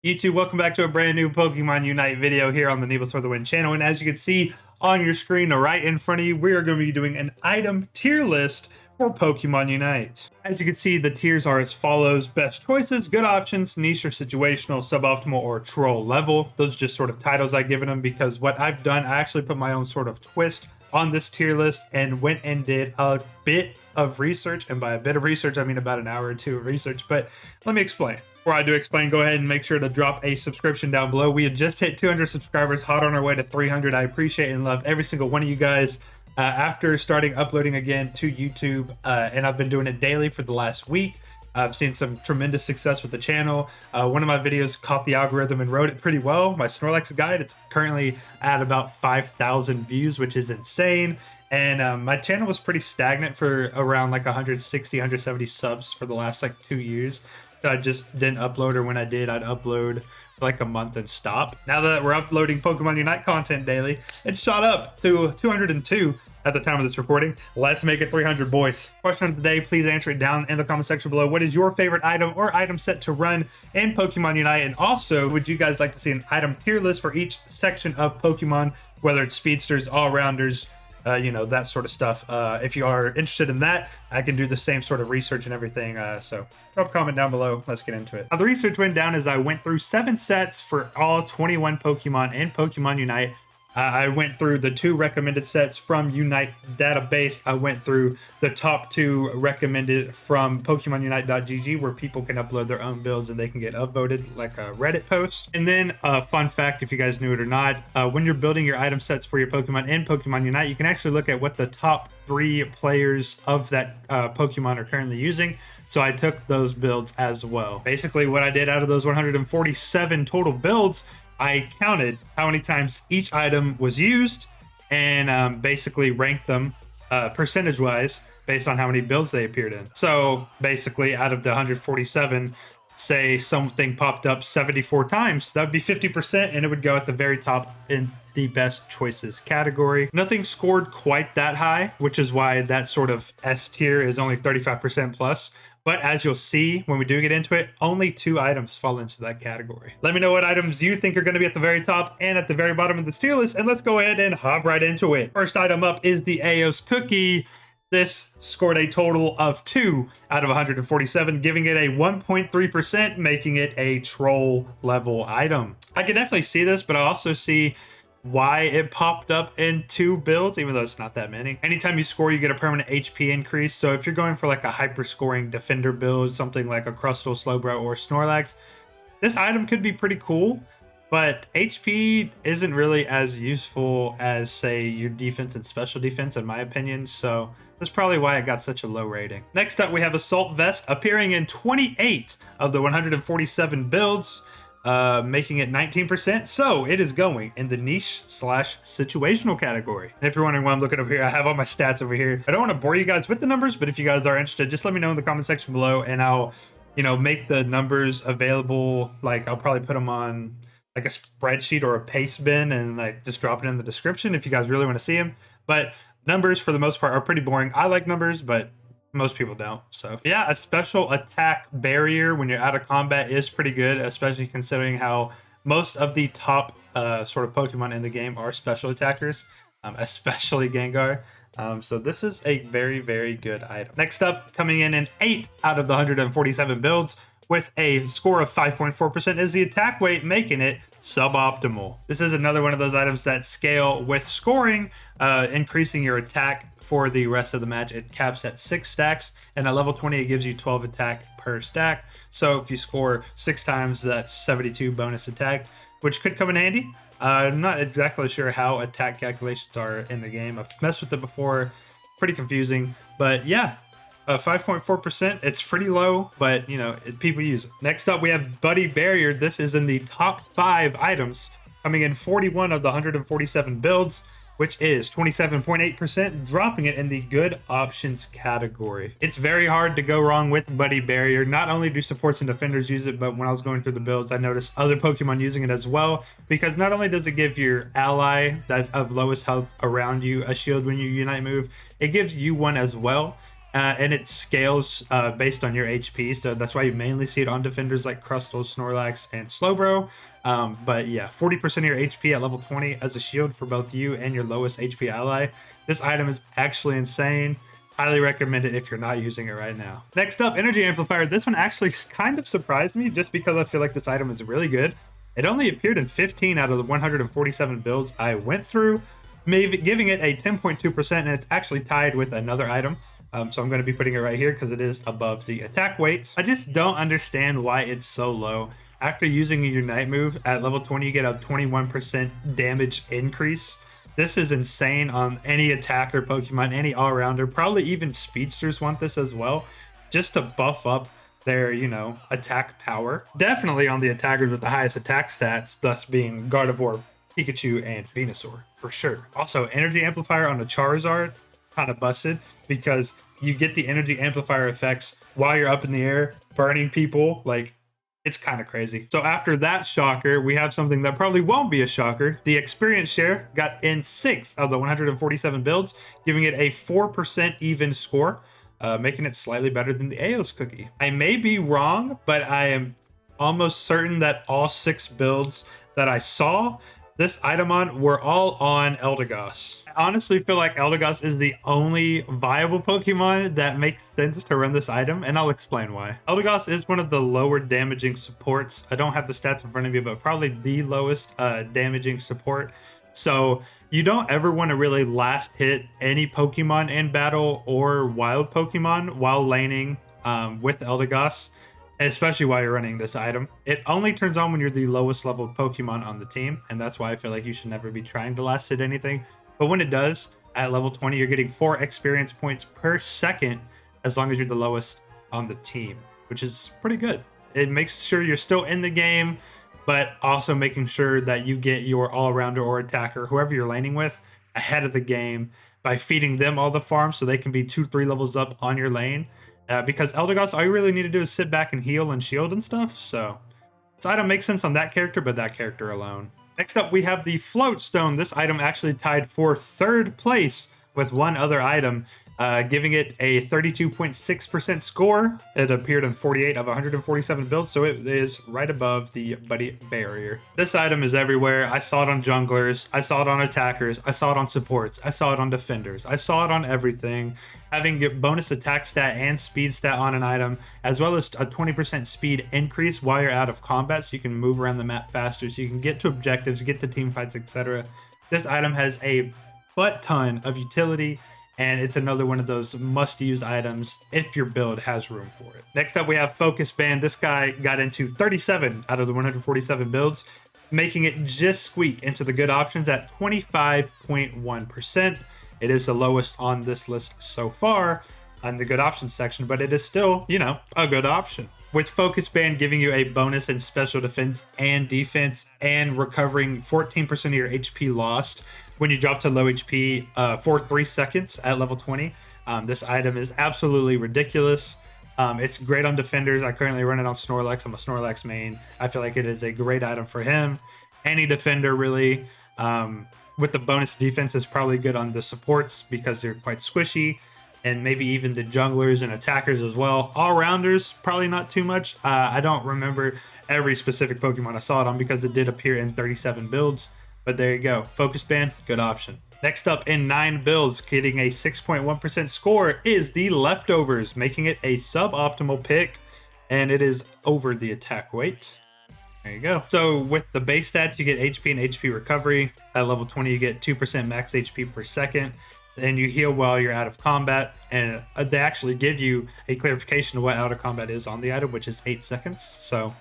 YouTube, welcome back to a brand new Pokemon Unite video here on the Needles for the Win channel. And as you can see on your screen right in front of you, we are going to be doing an item tier list for Pokemon Unite. As you can see, the tiers are as follows: best choices, good options, niche or situational, suboptimal, or troll level. Those are just sort of titles I've given them because what I've done, I actually put my own sort of twist on this tier list and went and did a bit of research. And by a bit of research, I mean about an hour or two of research. But let me explain. Before I do explain, go ahead and make sure to drop a subscription down below. We had just hit 200 subscribers, hot on our way to 300. I appreciate and love every single one of you guys. After starting uploading again to YouTube, and I've been doing it daily for the last week, I've seen some tremendous success with the channel. One of my videos caught the algorithm and wrote it pretty well. My Snorlax guide, it's currently at about 5,000 views, which is insane. And my channel was pretty stagnant for around like 160, 170 subs for the last like 2 years. I just didn't upload, or when I did, I'd upload for like a month and stop. Now that we're uploading Pokemon Unite content daily, it shot up to 202 at the time of this recording. Let's make it 300, boys. Question of the day, please answer it down in the comment section below. What is your favorite item or item set to run in Pokemon Unite? And also, would you guys like to see an item tier list for each section of Pokemon, whether it's speedsters, all-rounders, you know, that sort of stuff? If you are interested in that, I can do the same sort of research and everything. So drop a comment down below. Let's get into it. Now, the research went down as I went through 7 sets for all 21 Pokemon in Pokemon Unite. I went through the 2 recommended sets from Unite database. I went through the top 2 recommended from PokemonUnite.gg, where people can upload their own builds and they can get upvoted like a Reddit post. And then a fun fact, if you guys knew it or not, when you're building your item sets for your Pokemon in Pokemon Unite, you can actually look at what the top 3 players of that Pokemon are currently using. So I took those builds as well. Basically, what I did out of those 147 total builds, I counted how many times each item was used and basically ranked them percentage-wise based on how many builds they appeared in. So basically, out of the 147, say something popped up 74 times, that would be 50%, and it would go at the very top in the best choices category. Nothing scored quite that high, which is why that sort of S tier is only 35% plus. But as you'll see when we do get into it, only 2 items fall into that category. Let me know what items you think are going to be at the very top and at the very bottom of the tier list, and let's go ahead and hop right into it. First item up is the Aeos Cookie. This scored a total of 2 out of 147, giving it a 1.3%, making it a troll level item. I can definitely see this, but I also see why it popped up in 2 builds, even though it's not that many. Anytime you score, you get a permanent HP increase. So if you're going for like a hyper scoring defender build, something like a Crustle, Slowbro, or Snorlax, this item could be pretty cool. But HP isn't really as useful as, say, your defense and special defense, in my opinion. So that's probably why it got such a low rating. Next up, we have Assault Vest, appearing in 28 of the 147 builds, making it 19%. So it is going in the niche / situational category. And if you're wondering why I'm looking over here, I have all my stats over here. I don't want to bore you guys with the numbers, but if you guys are interested, just let me know in the comment section below, and I'll, you know, make the numbers available. Like, I'll probably put them on like a spreadsheet or a paste bin and like just drop it in the description if you guys really want to see them. But numbers for the most part are pretty boring. I like numbers, but most people don't. So yeah, a special attack barrier when you're out of combat is pretty good, especially considering how most of the top sort of Pokemon in the game are special attackers, especially Gengar. So this is a very, very good item. Next up, coming in 8 out of the 147 builds with a score of 5.4% is the attack weight, making it suboptimal. This is another one of those items that scale with scoring, increasing your attack for the rest of the match. It caps at 6 stacks, and at level 20 it gives you 12 attack per stack. So if you score 6 times, that's 72 bonus attack, which could come in handy. I'm not exactly sure how attack calculations are in the game. I've messed with it before, pretty confusing, but yeah. 5.4%, it's pretty low, but you know, people use it. Next up, we have Buddy Barrier. This is in the top 5 items, coming in 41 of the 147 builds, which is 27.8%, dropping it in the good options category. It's very hard to go wrong with Buddy Barrier. Not only do supports and defenders use it, but when I was going through the builds, I noticed other Pokemon using it as well, because not only does it give your ally that's of lowest health around you a shield when you Unite move, it gives you one as well. and it scales based on your HP, so that's why you mainly see it on defenders like Crustle, Snorlax, and Slowbro. But yeah, 40% of your HP at level 20 as a shield for both you and your lowest HP ally. This item is actually insane. Highly recommend it if you're not using it right now. Next up, Energy Amplifier. This one actually kind of surprised me just because I feel like this item is really good. It only appeared in 15 out of the 147 builds I went through, maybe giving it a 10.2%, and it's actually tied with another item. So I'm going to be putting it right here because it is above the attack weight. I just don't understand why it's so low. After using a Unite move at level 20, you get a 21% damage increase. This is insane on any attacker Pokemon, any all-rounder. Probably even speedsters want this as well, just to buff up their, you know, attack power. Definitely on the attackers with the highest attack stats, thus being Gardevoir, Pikachu, and Venusaur, for sure. Also, Energy Amplifier on a Charizard, kind of busted, because you get the Energy Amplifier effects while you're up in the air, burning people. Like, it's kind of crazy. So after that shocker, we have something that probably won't be a shocker. The Experience Share got in 6 of the 147 builds, giving it a 4% even score, making it slightly better than the Aeos Cookie. I may be wrong, but I am almost certain that all 6 builds that I saw this item on were all on Eldegoss. I honestly feel like Eldegoss is the only viable Pokemon that makes sense to run this item, and I'll explain why. Eldegoss is one of the lower damaging supports. I don't have the stats in front of you, but probably the lowest damaging support. So you don't ever want to really last hit any Pokemon in battle or wild Pokemon while laning with Eldegoss, especially while you're running this item. It only turns on when you're the lowest level Pokemon on the team, and that's why I feel like you should never be trying to last hit anything. But when it does, at level 20, you're getting 4 experience points per second as long as you're the lowest on the team, which is pretty good. It makes sure you're still in the game, but also making sure that you get your all-rounder or attacker, whoever you're laning with, ahead of the game by feeding them all the farms so they can be 2-3 levels up on your lane. Because Eldegoss, all you really need to do is sit back and heal and shield and stuff. So this item makes sense on that character, but that character alone. Next up, we have the Float Stone. This item actually tied for 3rd place with one other item, giving it a 32.6% score. It appeared in 48 of 147 builds, so it is right above the buddy barrier. This item is everywhere. I saw it on junglers, I saw it on attackers, I saw it on supports, I saw it on defenders, I saw it on everything. Having a bonus attack stat and speed stat on an item, as well as a 20% speed increase while you're out of combat, so you can move around the map faster, so you can get to objectives, get to team fights, etc. This item has a butt ton of utility, and it's another one of those must-use items if your build has room for it. Next up, we have Focus Band. This guy got into 37 out of the 147 builds, making it just squeak into the good options at 25.1%. It is the lowest on this list so far on the good options section, but it is still, you know, a good option. With Focus Band giving you a bonus in special defense and defense and recovering 14% of your HP lost when you drop to low HP for 3 seconds at level 20. This item is absolutely ridiculous. It's great on defenders. I currently run it on Snorlax. I'm a Snorlax main. I feel like it is a great item for him. Any defender, really. With the bonus defense is probably good on the supports because they're quite squishy, and maybe even the junglers and attackers as well. All-rounders, probably not too much. I don't remember every specific Pokemon I saw it on because it did appear in 37 builds, but there you go. Focus Band, good option. Next up in 9 builds, getting a 6.1% score is the Leftovers, making it a suboptimal pick, and it is over the attack weight. There you go. So with the base stats, you get HP and HP recovery. At level 20, you get 2% max HP per second. And you heal while you're out of combat. And they actually give you a clarification of what out of combat is on the item, which is 8 seconds. So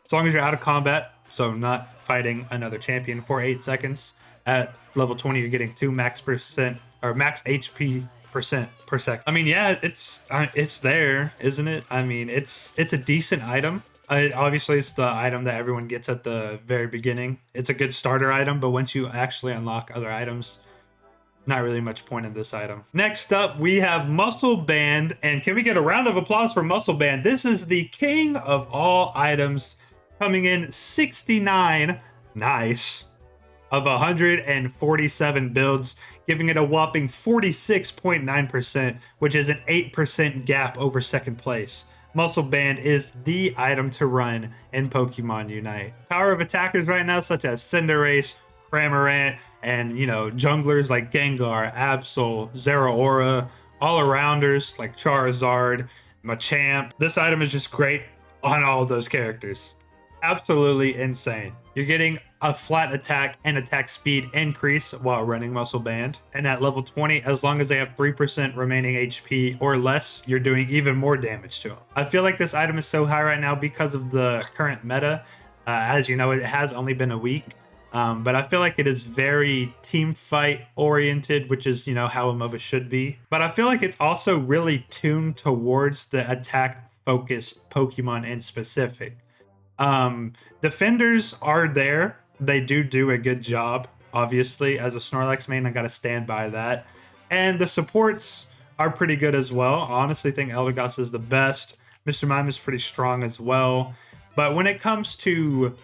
as long as you're out of combat, so not fighting another champion for 8 seconds, at level 20, you're getting 2 max percent or max HP percent per second. I mean, yeah, it's there, isn't it? I mean, it's a decent item. Obviously, it's the item that everyone gets at the very beginning. It's a good starter item, but once you actually unlock other items, not really much point in this item. Next up, we have Muscle Band, and can we get a round of applause for Muscle Band? This is the king of all items, coming in 69. Nice. of 147 builds, giving it a whopping 46.9%, which is an 8% gap over second place. Muscle Band is the item to run in Pokemon Unite. Power of attackers right now, such as Cinderace, Cramorant, and junglers like Gengar, Absol, Zeraora, all-arounders like Charizard, Machamp. This item is just great on all of those characters. Absolutely insane. You're getting a flat attack and attack speed increase while running Muscle Band. And at level 20, as long as they have 3% remaining HP or less, you're doing even more damage to them. I feel like this item is so high right now because of the current meta. As you know, it has only been a week. But I feel like it is very team fight oriented, which is, how a MOBA should be. But I feel like it's also really tuned towards the attack focused Pokemon in specific. Defenders are there. They do a good job. Obviously, as a Snorlax main, I gotta stand by that. And the supports are pretty good as well. I honestly think Eldegoss is the best. Mr. Mime is pretty strong as well. But when it comes to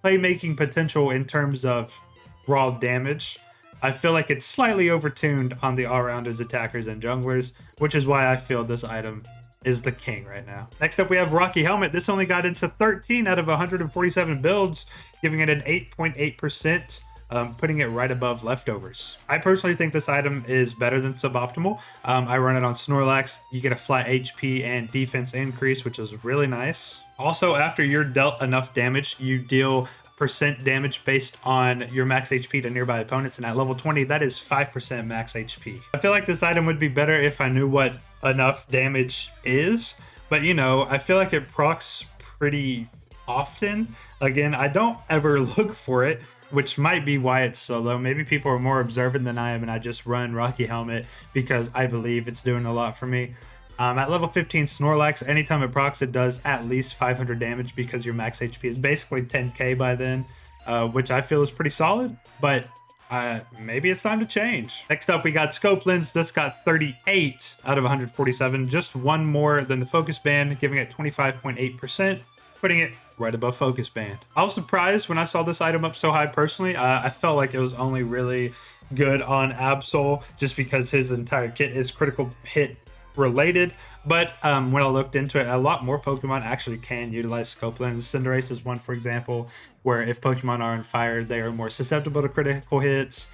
playmaking potential in terms of raw damage, I feel like it's slightly overtuned on the all-rounders, attackers, and junglers, which is why I feel this item is the king right now. Next up, we have Rocky Helmet. This only got into 13 out of 147 builds, giving it an 8.8%, putting it right above Leftovers. I personally think this item is better than Suboptimal. I run it on Snorlax. You get a flat HP and defense increase, which is really nice. Also, after you're dealt enough damage, you deal percent damage based on your max HP to nearby opponents, and at level 20, that is 5% max HP. I feel like this item would be better if I knew what enough damage is, but I feel like it procs pretty often. Again, I don't ever look for it, which might be why it's so low. Maybe people are more observant than I am, and I just run Rocky Helmet because I believe it's doing a lot for me. At level 15 Snorlax, anytime it procs, it does at least 500 damage because your max HP is basically 10k by then, which I feel is pretty solid, but maybe it's time to change. Next up, we got Scope Lens. This got 38 out of 147, just one more than the Focus Band, giving it 25.8%, putting it right above Focus Band. I was surprised when I saw this item up so high personally. I felt like it was only really good on Absol just because his entire kit is critical hit related, but when I looked into it, a lot more Pokemon actually can utilize Scope Lens. Cinderace is one, for example, where if Pokemon are on fire, they are more susceptible to critical hits.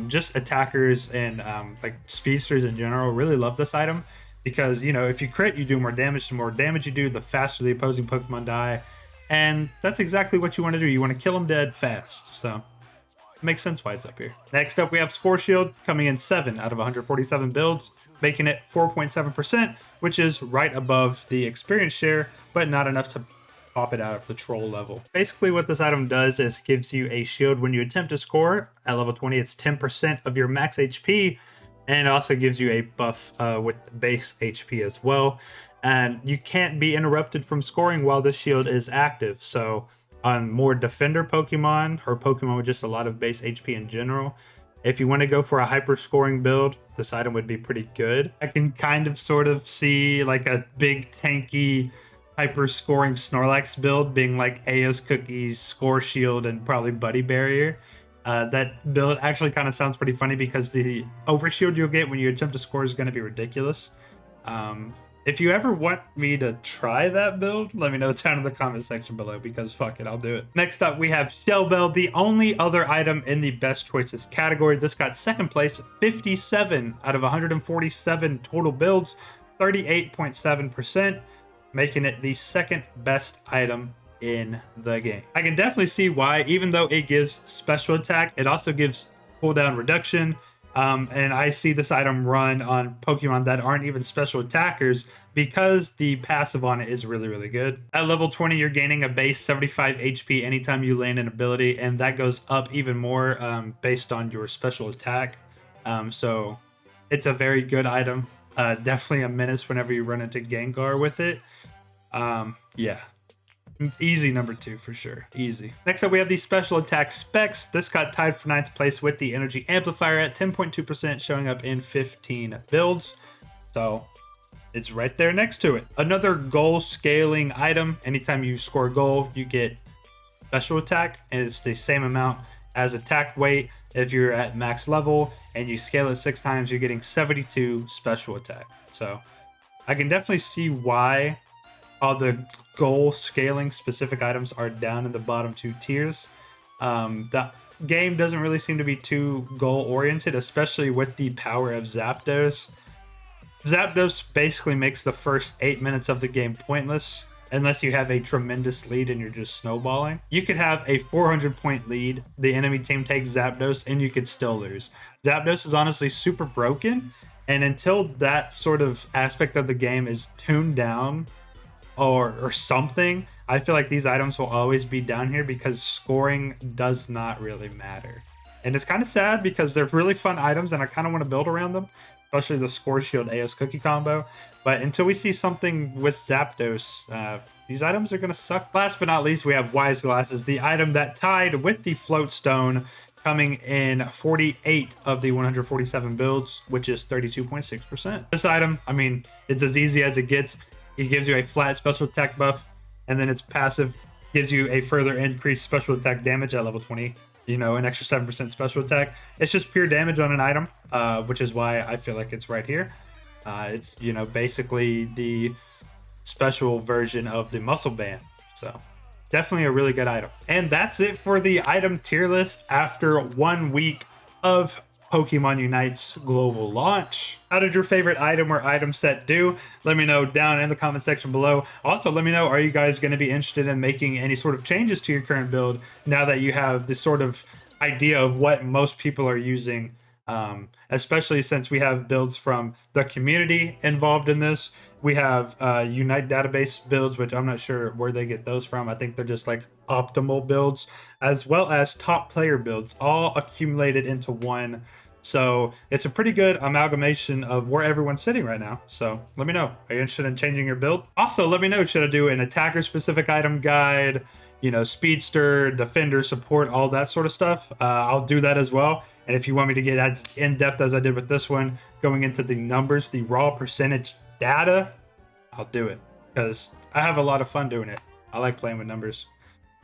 Just attackers and like speedsters in general really love this item because if you crit, you do more damage. The more damage you do, the faster the opposing Pokemon die, and that's exactly what you want to do. You want to kill them dead fast, so it makes sense why it's up here. Next up, we have Spore Shield coming in 7 out of 147 builds, making it 4.7%, which is right above the experience share, but not enough to pop it out of the troll level. Basically, what this item does is gives you a shield when you attempt to score. At level 20, it's 10% of your max HP, and it also gives you a buff with base HP as well. And you can't be interrupted from scoring while this shield is active. So on more defender Pokemon, or Pokemon with just a lot of base HP in general, if you want to go for a hyper scoring build, this item would be pretty good. I can kind of sort of see like a big tanky hyper scoring Snorlax build being like Aeos Cookie, Score Shield, and probably Buddy Barrier. That build actually kind of sounds pretty funny because the overshield you'll get when you attempt to score is going to be ridiculous. If you ever want me to try that build, let me know down in the comment section below because fuck it, I'll do it. Next up, we have Shell Bell, the only other item in the best choices category. This got second place, 57 out of 147 total builds, 38.7%, making it the second best item in the game. I can definitely see why, even though it gives special attack, it also gives cooldown reduction. And I see this item run on Pokemon that aren't even special attackers because the passive on it is really, really good. At level 20, you're gaining a base 75 HP anytime you land an ability, and that goes up even more based on your special attack. So it's a very good item. Definitely a menace whenever you run into Gengar with it. Yeah. Easy number 2 for sure. Easy. Next up, we have the special attack specs. This got tied for 9th place with the energy amplifier at 10.2%, showing up in 15 builds. So it's right there next to it. Another goal scaling item. Anytime you score a goal, you get special attack, and it's the same amount as attack weight if you're at max level, and you scale it 6 times, you're getting 72 special attack. So I can definitely see why all the goal scaling specific items are down in the bottom 2 tiers. The game doesn't really seem to be too goal oriented, especially with the power of Zapdos. Zapdos basically makes the first 8 minutes of the game pointless unless you have a tremendous lead and you're just snowballing. You could have a 400-point lead, the enemy team takes Zapdos, and you could still lose. Zapdos is honestly super broken, and until that sort of aspect of the game is tuned down or something, I feel like these items will always be down here because scoring does not really matter. And it's kind of sad because they're really fun items and I kind of want to build around them, especially the Score Shield Aeos Cookie combo. But until we see something with Zapdos, these items are going to suck. Last but not least, we have Wise Glasses, the item that tied with the Float Stone, coming in 48 of the 147 builds, which is 32.6%. This item, I mean, it's as easy as it gets. It gives you a flat special attack buff, and then its passive gives you a further increased special attack damage at level 20. You know, an extra 7% special attack. It's just pure damage on an item, which is why I feel like it's right here. It's, you know, basically the special version of the muscle band. So definitely a really good item. And that's it for the item tier list after 1 week of Pokemon Unite's global launch. How did your favorite item or item set do? Let me know down in the comment section below. Also, let me know, are you guys going to be interested in making any sort of changes to your current build now that you have this sort of idea of what most people are using, especially since we have builds from the community involved in this. We have Unite database builds, which I'm not sure where they get those from. I think they're just like optimal builds, as well as top player builds, all accumulated into one. So it's a pretty good amalgamation of where everyone's sitting right now. So let me know, are you interested in changing your build? Also, let me know, should I do an attacker specific item guide, you know, speedster, defender, support, all that sort of stuff? I'll do that as well. And if you want me to get as in depth as I did with this one, going into the numbers, the raw percentage data, I'll do it because I have a lot of fun doing it. I like playing with numbers.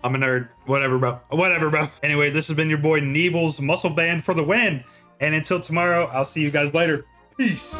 I'm a nerd. Whatever, bro. Whatever, bro. Anyway, this has been your boy Neeble's Muscle Band for the win. And until tomorrow, I'll see you guys later. Peace.